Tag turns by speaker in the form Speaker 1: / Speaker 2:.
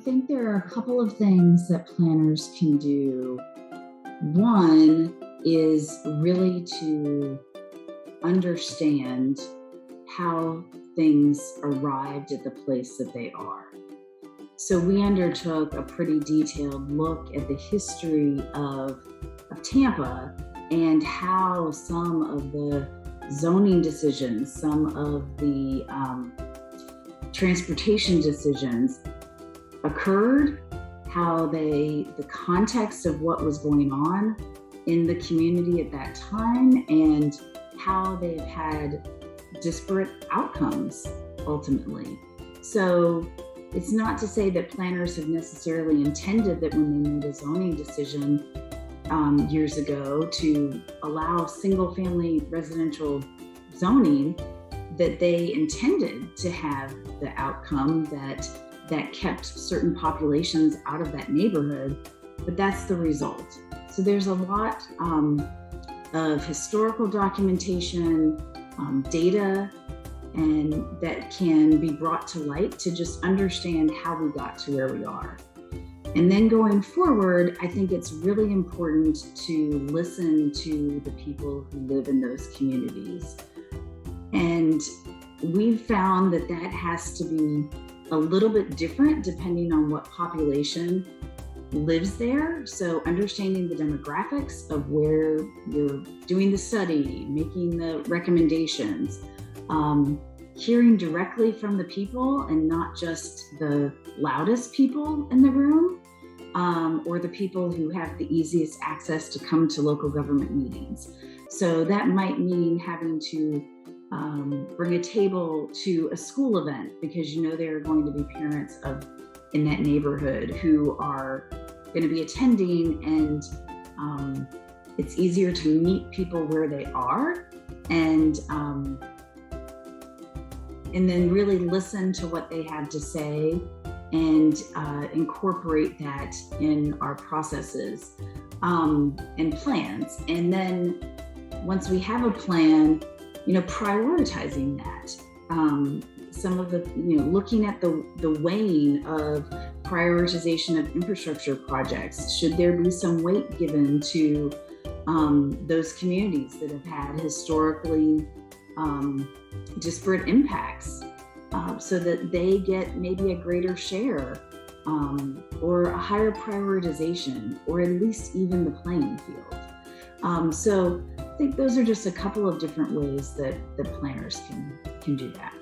Speaker 1: think there are a couple of things that planners can do. One is really to understand how things arrived at the place that they are. So we undertook a pretty detailed look at the history of Tampa and how some of the zoning decisions, some of the transportation decisions occurred, how the context of what was going on in the community at that time, and how they've had disparate outcomes ultimately. So it's not to say that planners have necessarily intended that when they made a zoning decision years ago to allow single family residential zoning, that they intended to have the outcome that kept certain populations out of that neighborhood, but that's the result. So there's a lot of historical documentation, data, and that can be brought to light to just understand how we got to where we are. And then going forward, I think it's really important to listen to the people who live in those communities. And we've found that has to be a little bit different depending on what population lives there. So understanding the demographics of where you're doing the study, making the recommendations, hearing directly from the people and not just the loudest people in the room, or the people who have the easiest access to come to local government meetings. So that might mean having to bring a table to a school event because you know there are going to be parents in that neighborhood who are going to be attending, and it's easier to meet people where they are, and then really listen to what they have to say and incorporate that in our processes and plans. And then once we have a plan, prioritizing that. Some of the, looking at the weighing of prioritization of infrastructure projects. Should there be some weight given to those communities that have had historically disparate impacts, so that they get maybe a greater share, or a higher prioritization, or at least even the playing field. So I think those are just a couple of different ways that planners can do that.